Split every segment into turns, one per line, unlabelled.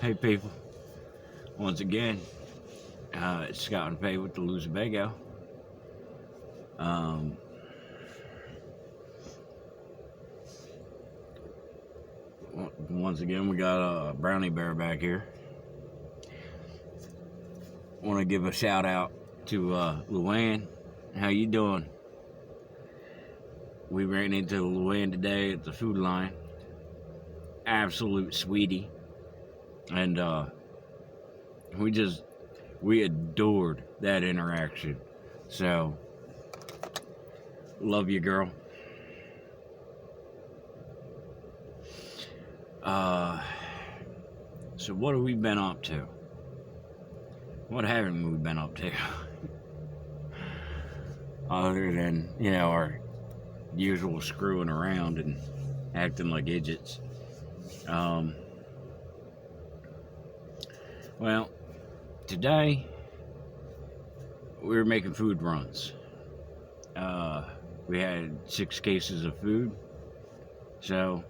Hey people, once again, it's Scott and Faye with the Luzabago. Um, Once again, we got a brownie bear back here. Want to give a shout out to Luann. How you doing? We ran into Luann today at the food line. Absolute sweetie, and we adored that interaction. So, love you, girl. So what have we been up to? What haven't we been up to? Other than, our usual screwing around and acting like idiots. Well, today we were making food runs. We had 6 cases of food. So,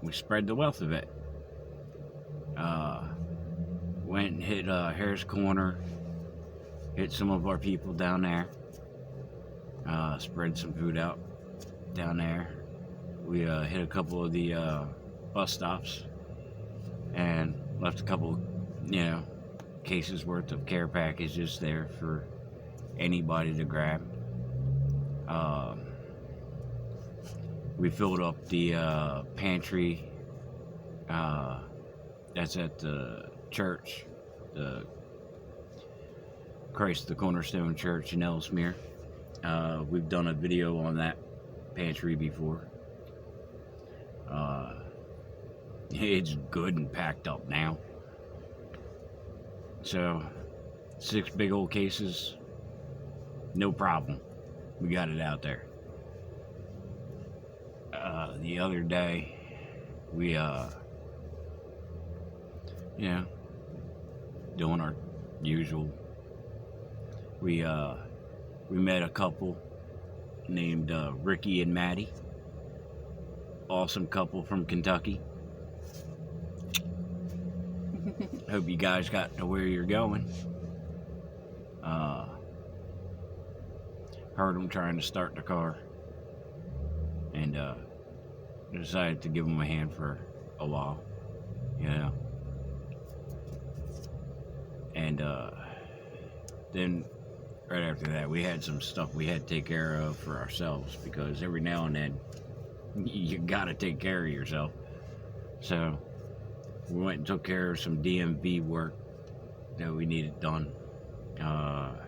we spread the wealth of it. Went and hit Harris Corner, hit some of our people down there, spread some food out down there. We hit a couple of the bus stops and left a couple, cases worth of care packages there for anybody to grab. We filled up the pantry that's at the church, the Christ the Cornerstone Church in Ellesmere. We've done a video on that pantry before. It's good and packed up now. So, 6 big old cases, no problem. We got it out there. The other day, we, doing our usual. We met a couple named Ricky and Maddie. Awesome couple from Kentucky. Hope you guys got to where you're going. Heard them trying to start the car, and decided to give them a hand for a while, And then right after that, we had some stuff we had to take care of for ourselves, because every now and then you gotta take care of yourself. So we went and took care of some DMV work that we needed done. Had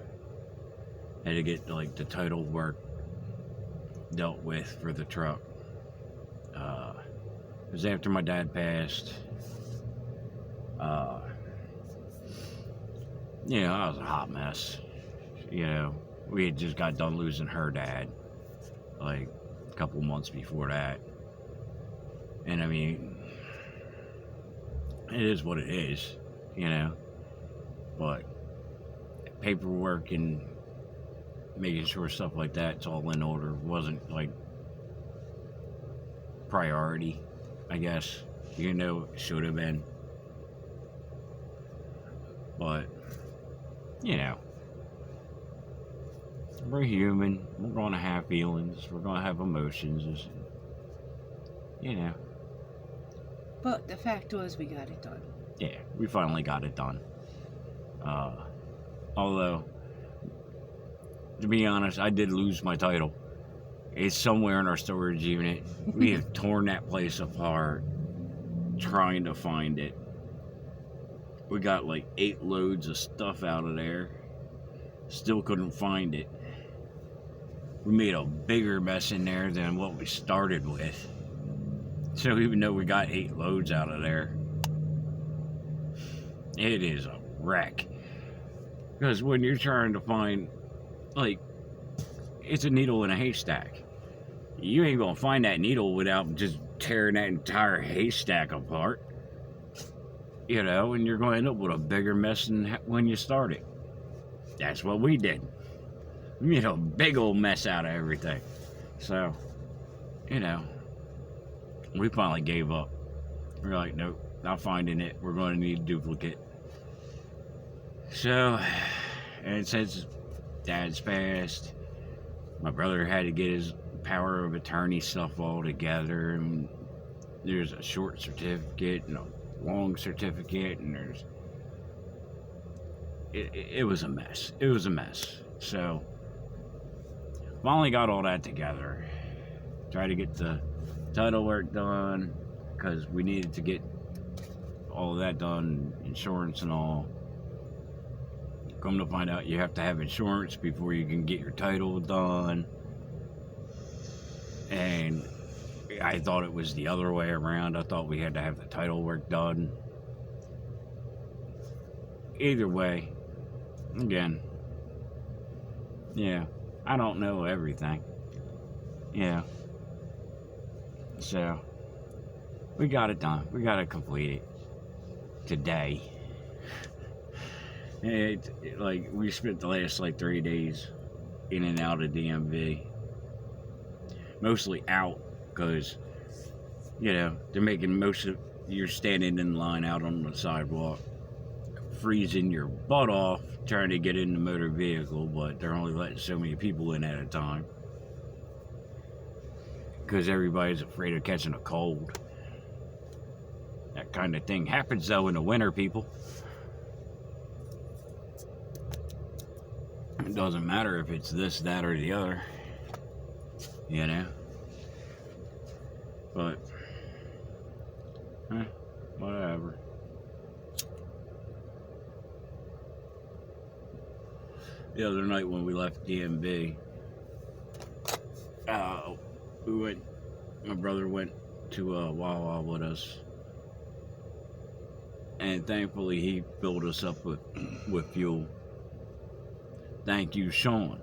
to get the title work dealt with for the truck. It was after my dad passed. I was a hot mess. We had just got done losing her dad, a couple months before that. And I mean, it is what it is, But paperwork and making sure stuff like that's all in order wasn't priority, I guess. It should have been. But, we're human. We're going to have feelings. We're going to have emotions.
But the fact was, we got it done.
Yeah, we finally got it done. Although, to be honest, I did lose my title. It's somewhere in our storage unit. We have torn that place apart trying to find it. We got 8 loads of stuff out of there. Still couldn't find it. We made a bigger mess in there than what we started with. So even though we got 8 loads out of there, it is a wreck. Because when you're trying to find, it's a needle in a haystack. You ain't gonna find that needle without just tearing that entire haystack apart. And you're going to end up with a bigger mess than when you started. That's what we did. We made a big old mess out of everything. So, we finally gave up. We're like, nope, not finding it. We're going to need a duplicate. So, and since Dad's passed, my brother had to get his power of attorney stuff all together, and there's a short certificate and a long certificate, and it was a mess. It was a mess. So, finally got all that together. Tried to get the title work done, because we needed to get all of that done, insurance and all. Come to find out, you have to have insurance before you can get your title done. And I thought it was the other way around. I thought we had to have the title work done. Either way, again, yeah, I don't know everything. Yeah. So, we got it done. We got to complete it today. Like, we spent the last, 3 days in and out of DMV. Mostly out, because, they're making most of, you're standing in line out on the sidewalk, freezing your butt off, trying to get in the motor vehicle, but they're only letting so many people in at a time. Because everybody's afraid of catching a cold. That kind of thing happens, though, in the winter, people. It doesn't matter if it's this, that, or the other. But, whatever. The other night when we left DMV, my brother went to Wawa with us. And thankfully he filled us up with fuel. Thank you, Sean.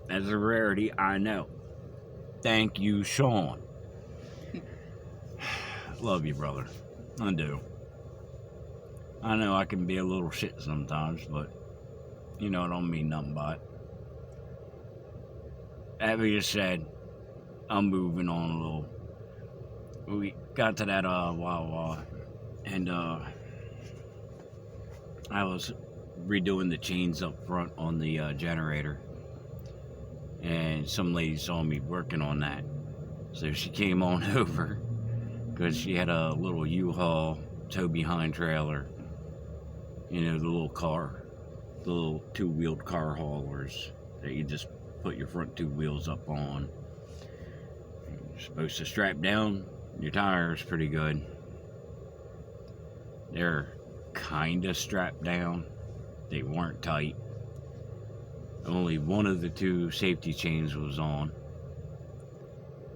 That's a rarity, I know. Thank you, Sean. Love you, brother. I do. I know I can be a little shit sometimes, but I don't mean nothing by it. That being said, I'm moving on a little. We got to that Wawa, and I was redoing the chains up front on the generator, and some lady saw me working on that, so she came on over, because she had a little U-Haul tow behind trailer, the little two-wheeled car haulers that you just put your front two wheels up on. You're supposed to strap down your tires pretty good. They're kind of strapped down. They weren't tight. Only one of the two safety chains was on.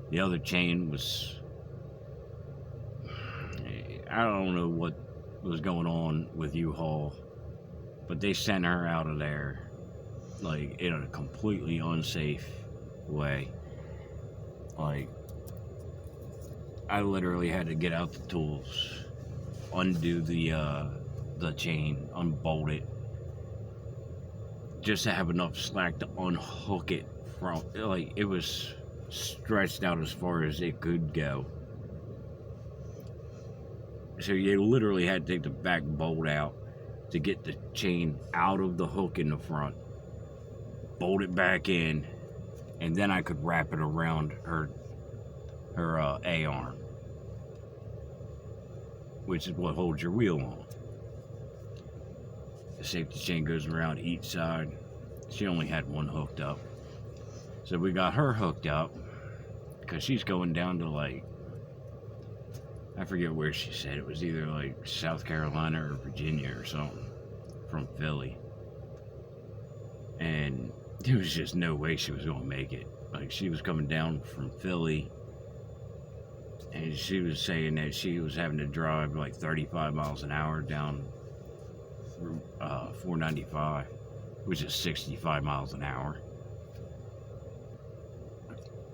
The other chain was, I don't know what was going on with U-Haul, but they sent her out of there in a completely unsafe way. I literally had to get out the tools, undo the chain, unbolt it, just to have enough slack to unhook it from, it was stretched out as far as it could go. So you literally had to take the back bolt out to get the chain out of the hook in the front, bolt it back in, and then I could wrap it around her A-arm, which is what holds your wheel on. The safety chain goes around each side. She only had one hooked up. So we got her hooked up, because she's going down to I forget where she said. It was either South Carolina or Virginia or something, from Philly. And there was just no way she was going to make it. She was coming down from Philly, and she was saying that she was having to drive 35 miles an hour down 495, which is 65 miles an hour.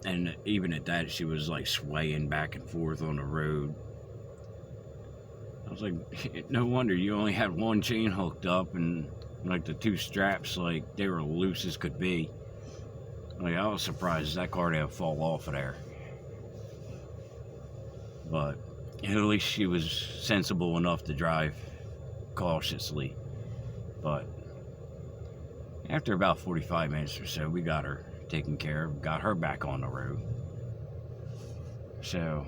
And even at that, she was swaying back and forth on the road. I was like, no wonder you only had one chain hooked up, and the two straps, they were loose as could be. I was surprised that car didn't fall off of there. But at least she was sensible enough to drive cautiously. But after about 45 minutes or so, we got her taken care of, got her back on the road. So,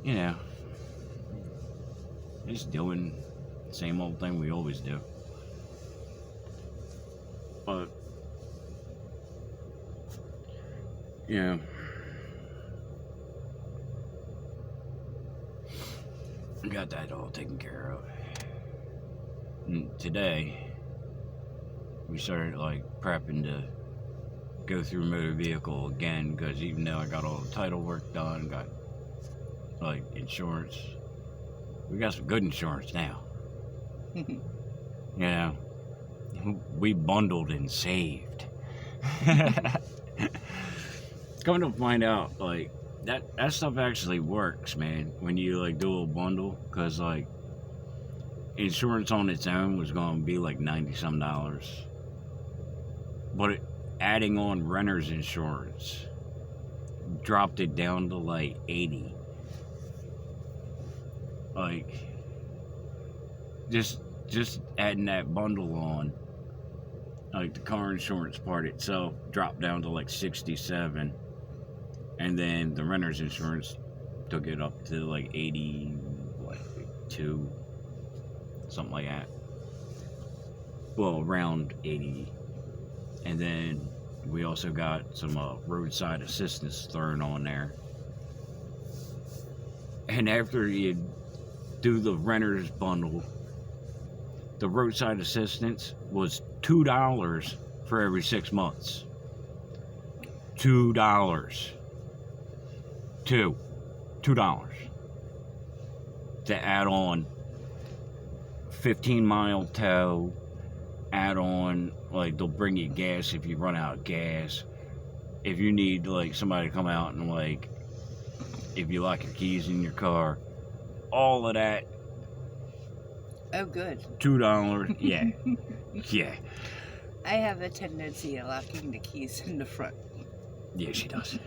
you know, just doing the same old thing we always do. But, you know, got that all taken care of. And today, we started like prepping to go through motor vehicle again, because even though I got all the title work done, got like insurance, we got some good insurance now. You know, we bundled and saved. Coming to find out, like, that stuff actually works, man, when you like do a bundle, because like insurance on its own was going to be like $90-some, but adding on renter's insurance dropped it down to like $80. Like, just adding that bundle on, like the car insurance part itself dropped down to like $67. And then the renter's insurance took it up to like 82, something like that. Well, around 80. And then we also got some roadside assistance thrown on there. And after you do the renter's bundle, the roadside assistance was $2 for every 6 months. $2. $2 to add on 15-mile tow, add on, like, they'll bring you gas if you run out of gas, if you need like somebody to come out and like, if you lock your keys in your car, all of that.
Oh, good.
$2. Yeah. Yeah.
I have a tendency of locking the keys in the front.
Yeah, she does.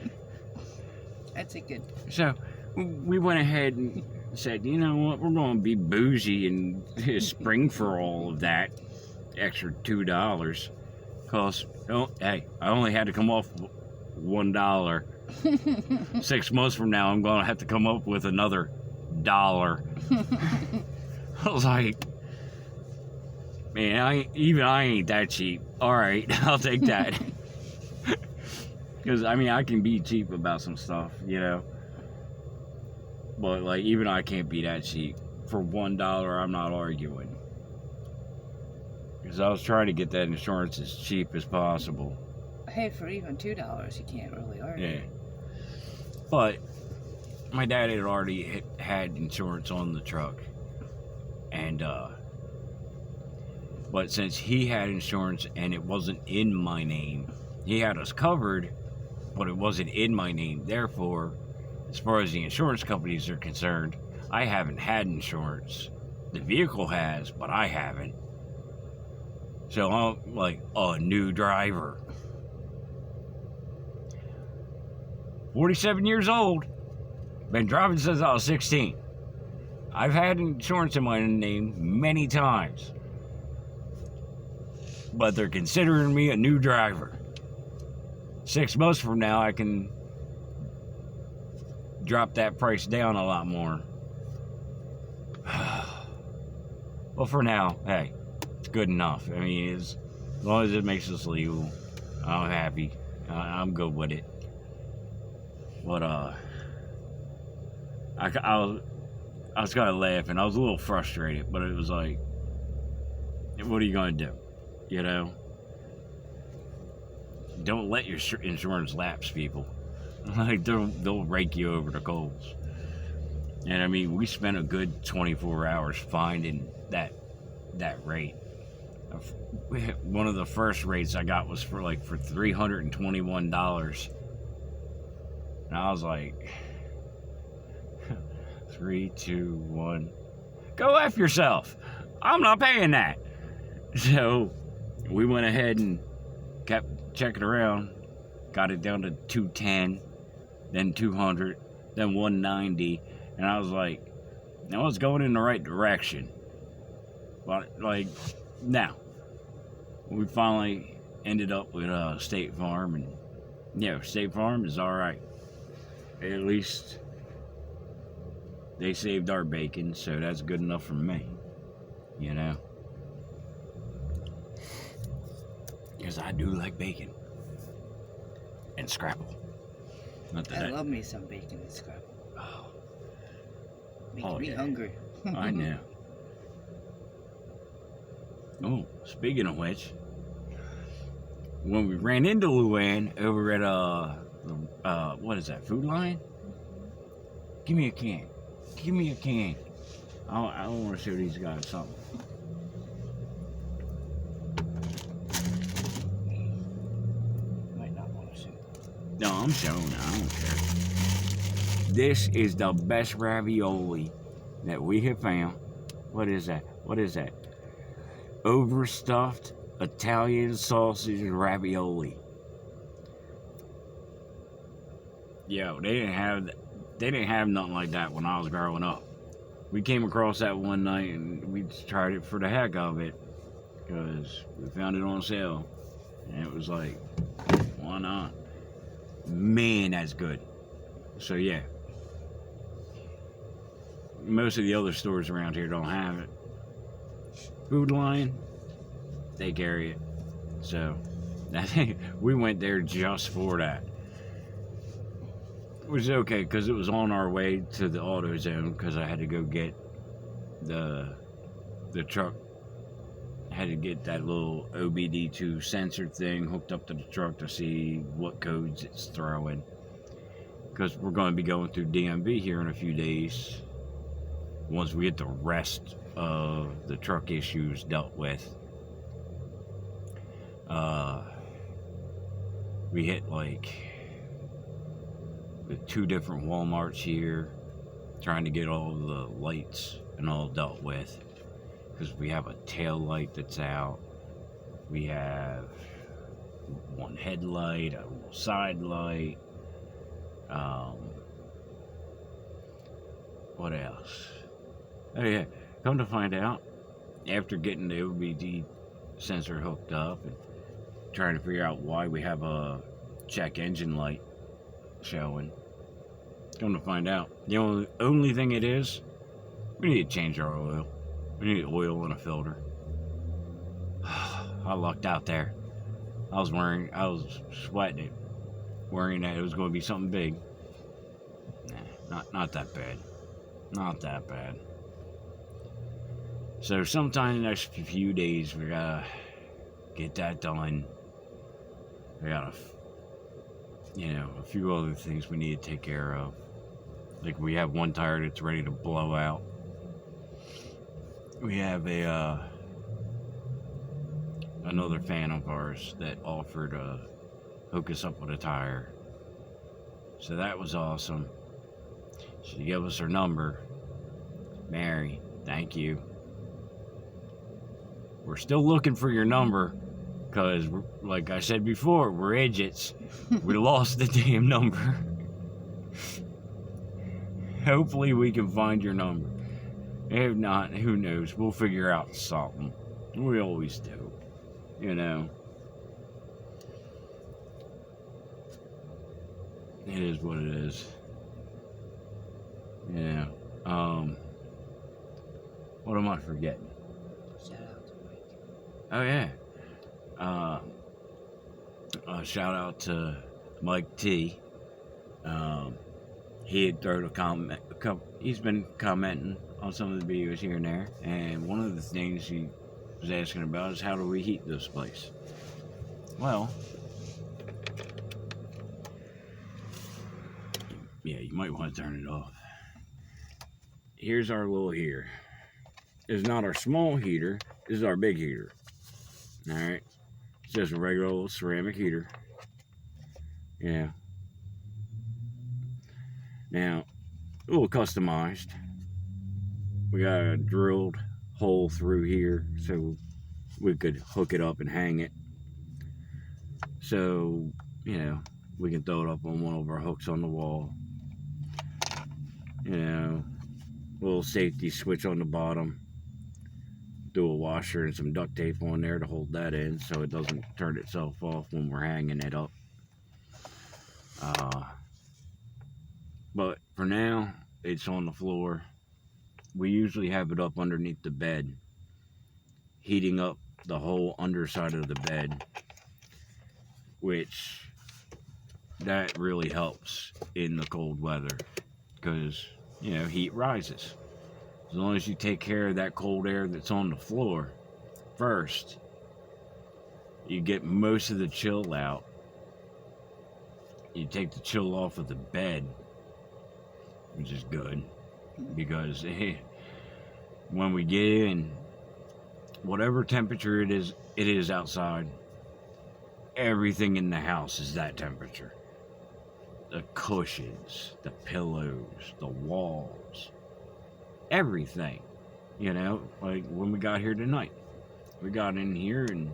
That's a good.
So we went ahead and said, you know what, we're going to be bougie and spring for all of that extra $2. Because, oh, hey, I only had to come off $1. 6 months from now, I'm going to have to come up with another $1. I was like, man, I ain't that cheap. All right, I'll take that. Because, I mean, I can be cheap about some stuff, you know. But, like, even I can't be that cheap. For $1, I'm not arguing. Because I was trying to get that insurance as cheap as possible.
Hey, for even $2, you can't really argue.
Yeah. But my dad had already had insurance on the truck. And, but since he had insurance and it wasn't in my name, he had us covered, but it wasn't in my name. Therefore, as far as the insurance companies are concerned, I haven't had insurance. The vehicle has, but I haven't. So I'm like a new driver. 47 years old. Been driving since I was 16. I've had insurance in my name many times. But they're considering me a new driver. 6 months from now, I can drop that price down a lot more. Well, for now, hey, it's good enough. I mean, as long as it makes us legal, I'm happy. I'm good with it. But, I was kind of laughing. I was a little frustrated, but it was like, what are you going to do? You know? Don't let your insurance lapse, people. Like, they'll rake you over the coals. And I mean, we spent a good 24 hours finding that rate. One of the first rates I got was for $321. And I was like, 3, 2, 1, go F yourself. I'm not paying that. So we went ahead and kept checking around, got it down to $210. then 200, then 190, and I was like, now it's going in the right direction. But like now, we finally ended up with State Farm, and yeah, State Farm is all right. At least they saved our bacon, so that's good enough for me. You know, because I do like bacon and scrapple. Not that
I love me some bacon and scrapple.
Oh,
Making
Oh,
me
yeah.
hungry.
I know. Oh, speaking of which, when we ran into Luann over at what is that, Food Line? Give me a can. Give me a can. I want to show these guys something.
Might not want to shoot.
No, I'm showing it. I don't care. This is the best ravioli that we have found. What is that? What is that? Overstuffed Italian sausage ravioli. Yo, they didn't have nothing like that when I was growing up. We came across that one night and we tried it for the heck of it because we found it on sale, and it was like, why not? Man, that's good. So yeah, most of the other stores around here don't have it. Food Line, they carry it. So I think we went there just for that. Which is okay, because it was on our way to the AutoZone, because I had to go get the truck. I had to get that little OBD2 sensor thing hooked up to the truck to see what codes it's throwing. Because we're going to be going through DMV here in a few days, once we get the rest of the truck issues dealt with. We hit like the 2 different Walmarts here, trying to get all the lights and all dealt with, because we have a tail light that's out, we have one headlight, a little side light, what else? Oh yeah, come to find out, after getting the OBD sensor hooked up and trying to figure out why we have a check engine light showing, come to find out, the only thing it is, we need to change our oil. We need oil and a filter. I lucked out there. I was sweating it, worrying that it was going to be something big. Nah, not that bad. Not that bad. So sometime in the next few days, we gotta get that done. We got a few other things we need to take care of. Like, we have one tire that's ready to blow out. We have another fan of ours that offered to hook us up with a tire. So that was awesome. She gave us her number. Mary, thank you. We're still looking for your number, because, like I said before, we're idiots. We lost the damn number. Hopefully we can find your number. If not, who knows? We'll figure out something. We always do. You know. It is what it is. Yeah. What am I forgetting?
Shout out to Mike.
Oh yeah. Shout out to Mike T. He had thrown a comment. He's been commenting on some of the videos here and there, and one of the things he was asking about is, how do we heat this place? Well, yeah, you might want to turn it off. Here's our little heater. It's not our small heater. This is our big heater. All right, it's just a regular old ceramic heater. Yeah. Now, a little customized. We got a drilled hole through here so we could hook it up and hang it. So, we can throw it up on one of our hooks on the wall. You know, little safety switch on the bottom. Do a washer and some duct tape on there to hold that in so it doesn't turn itself off when we're hanging it up. But for now, it's on the floor. We usually have it up underneath the bed, heating up the whole underside of the bed, which that really helps in the cold weather because, you know, heat rises. As long as you take care of that cold air that's on the floor first, you get most of the chill out. You take the chill off of the bed, which is good, because when we get in, whatever temperature it is outside, everything in the house is that temperature. The cushions, the pillows, the walls, everything. You know, like when we got here tonight, we got in here and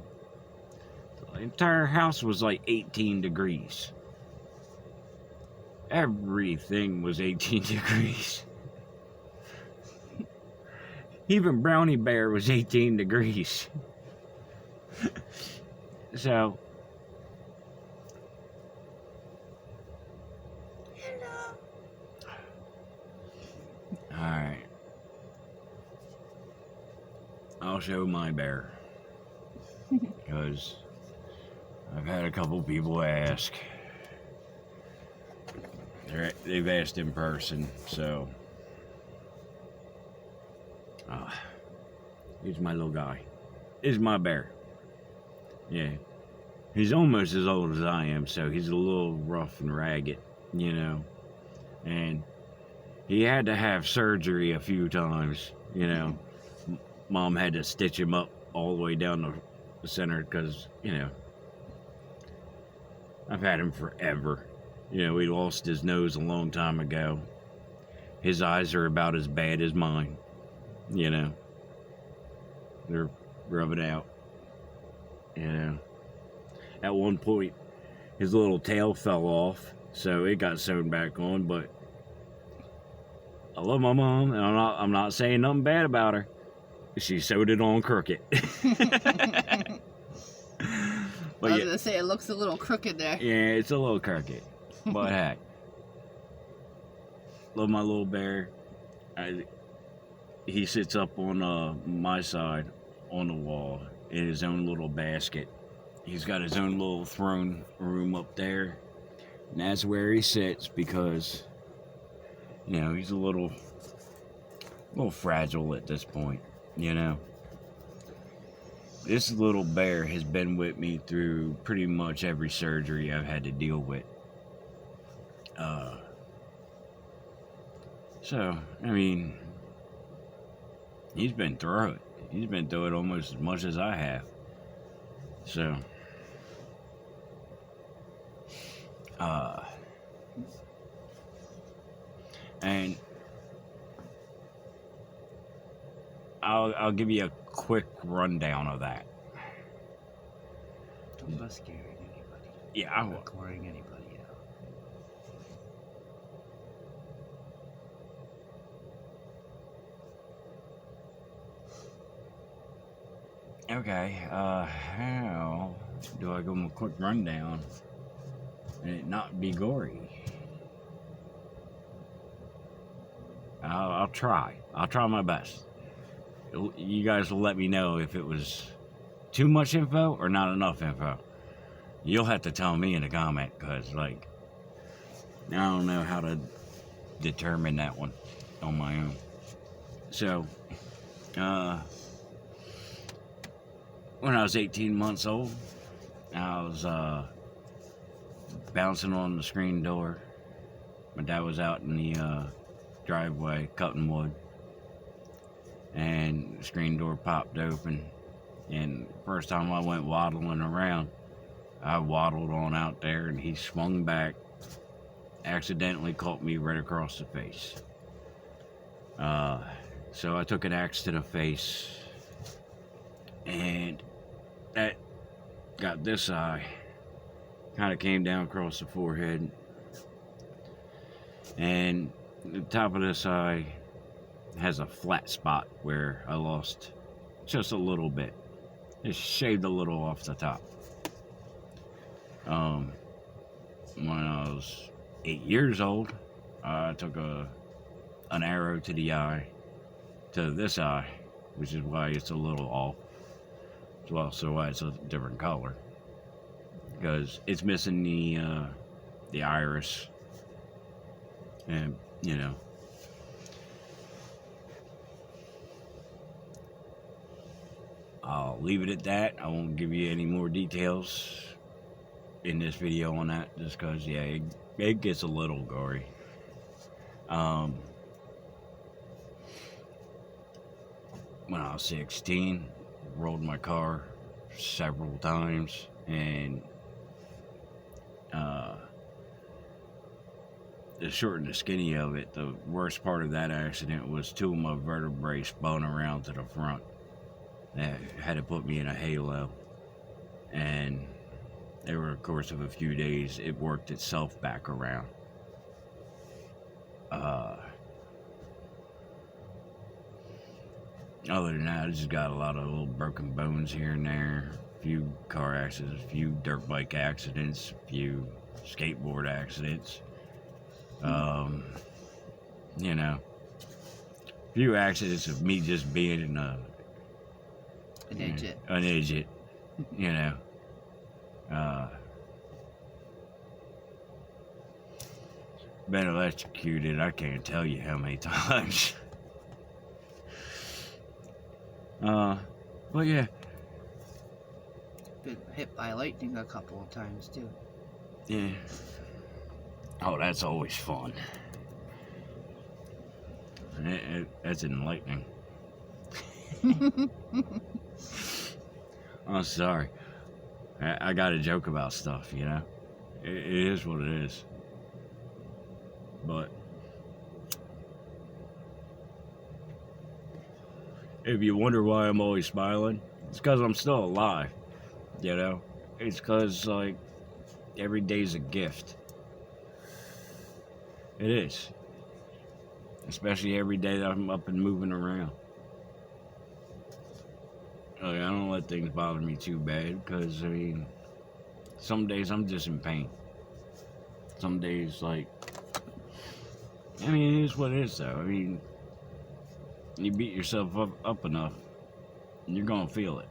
the entire house was like 18 degrees. Everything was 18 degrees. Even Brownie Bear was 18 degrees. So,
Hello.
alright. I'll show my bear. Because I've had a couple people ask. They've asked in person, so. Here's my little guy. Here's my bear. Yeah. He's almost as old as I am, so he's a little rough and ragged, you know. And he had to have surgery a few times, you know. Mom had to stitch him up all the way down the center because, you know, I've had him forever. You know, he lost his nose a long time ago. His eyes are about as bad as mine, you know. They're rubbing out, you know. At one point, his little tail fell off, so it got sewn back on, but I love my mom, and I'm not saying nothing bad about her. She sewed it on crooked.
I was gonna say it looks a little crooked there.
Yeah, it's a little crooked. But heck, love my little bear. He sits up on my side on the wall in his own little basket. He's got his own little throne room up there, and that's where he sits because, you know, he's a little fragile at this point. You know, this little bear has been with me through pretty much every surgery I've had to deal with. So, I mean, he's been through it. He's been through it almost as much as I have. So, and I'll give you a quick rundown of that.
Don't go scaring anybody.
Yeah, I will.
Recording anybody out.
Okay, how do I give them a quick rundown and it not be gory? I'll try. I'll try my best. You guys will let me know if it was too much info or not enough info. You'll have to tell me in the comment, because, like, I don't know how to determine that one on my own. So, when I was 18 months old, I was bouncing on the screen door. My dad was out in the driveway cutting wood, and the screen door popped open, and first time I went waddling around, I waddled on out there, and he swung back, accidentally caught me right across the face. So I took an axe to the face, and that got this eye kind of came down across the forehead, and the top of this eye has a flat spot where I lost just a little bit. Just shaved a little off the top. When I was 8 years old, I took an arrow to the eye, to this eye, which is why it's a little off. It's also why it's a different color, because it's missing the iris, and you know. I'll leave it at that. I won't give you any more details in this video on that, just because, yeah, it gets a little gory. When I was 16, rolled my car several times, and the short and the skinny of it, the worst part of that accident was 2 of my vertebrae spun around to the front. That had to put me in a halo, and over the course of a few days, it worked itself back around. Other than that, I just got a lot of little broken bones here and there, a few car accidents, a few dirt bike accidents, a few skateboard accidents. You know, a few accidents of me just being in
An idiot.
An idiot, you know. Been electrocuted, I can't tell you how many times. But yeah.
Been hit by lightning a couple of times too.
Yeah. Oh, that's always fun. That's enlightening. I'm sorry. I got to joke about stuff, you know? It is what it is. But if you wonder why I'm always smiling, it's because I'm still alive, you know? It's because, like, every day's a gift. It is. Especially every day that I'm up and moving around. Like, I don't let things bother me too bad, because, I mean, some days I'm just in pain. Some days, like, I mean, it is what it is, though. I mean, you beat yourself up enough, and you're gonna feel it.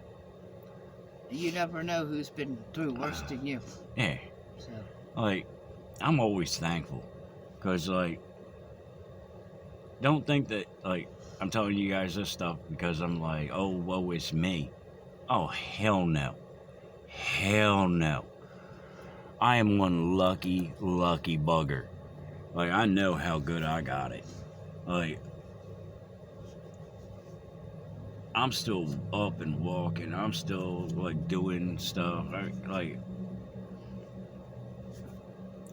You never know who's been through worse than you.
Yeah.
So,
Like, I'm always thankful, because, like, don't think that, like, I'm telling you guys this stuff because I'm like, oh, woe is me. Oh, hell no. Hell no. I am one lucky, lucky bugger. Like, I know how good I got it. Like, I'm still up and walking. I'm still, like, doing stuff. Like,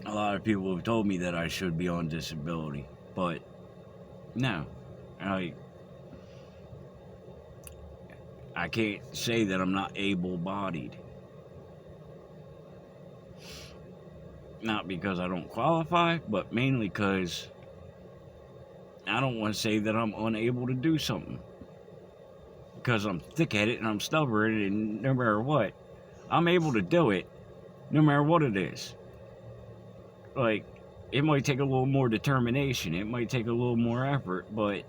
a lot of people have told me that I should be on disability, but no. Like, I can't say that I'm not able-bodied. Not because I don't qualify, but mainly because I don't want to say that I'm unable to do something. Because I'm thick-headed and I'm stubborn, and no matter what, I'm able to do it no matter what it is. Like, it might take a little more determination, it might take a little more effort, but,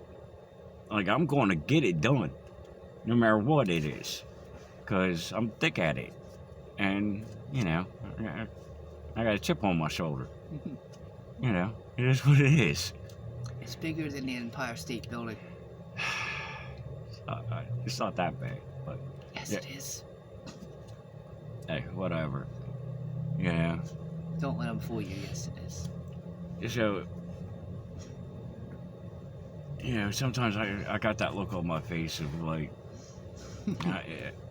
like, I'm going to get it done no matter what it is. Because I'm thick at it. And, you know, I got a chip on my shoulder. You know, it is what it is.
it's bigger than the Empire State Building.
It's not that bad, but
Yes,
yeah.
it is.
Hey, whatever. You know.
Don't let them fool you. Yes, it is.
So, you know, sometimes I got that look on my face of like,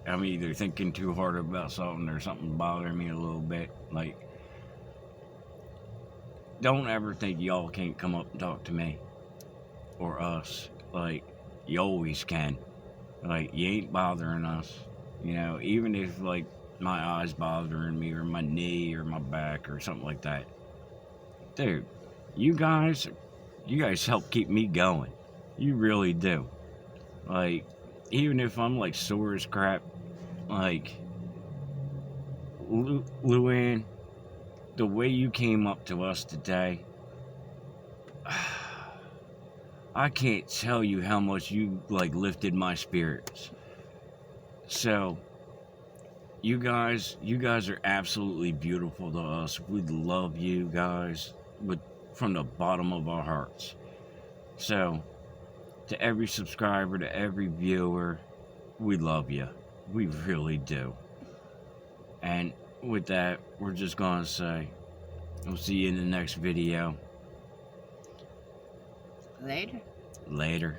I'm either thinking too hard about something or something bothering me a little bit. Like, don't ever think y'all can't come up and talk to me or us. Like, you always can. Like, you ain't bothering us. You know, even if, like, my eyes bothering me or my knee or my back or something like that. Dude, you guys help keep me going. You really do. Like, even if I'm like sore as crap, like, Luann, the way you came up to us today, I can't tell you how much you like lifted my spirits. So, you guys are absolutely beautiful to us. We love you guys from the bottom of our hearts. So, to every subscriber, to every viewer, we love you. We really do. And with that, we're just gonna say, we'll see you in the next video.
Later.
Later.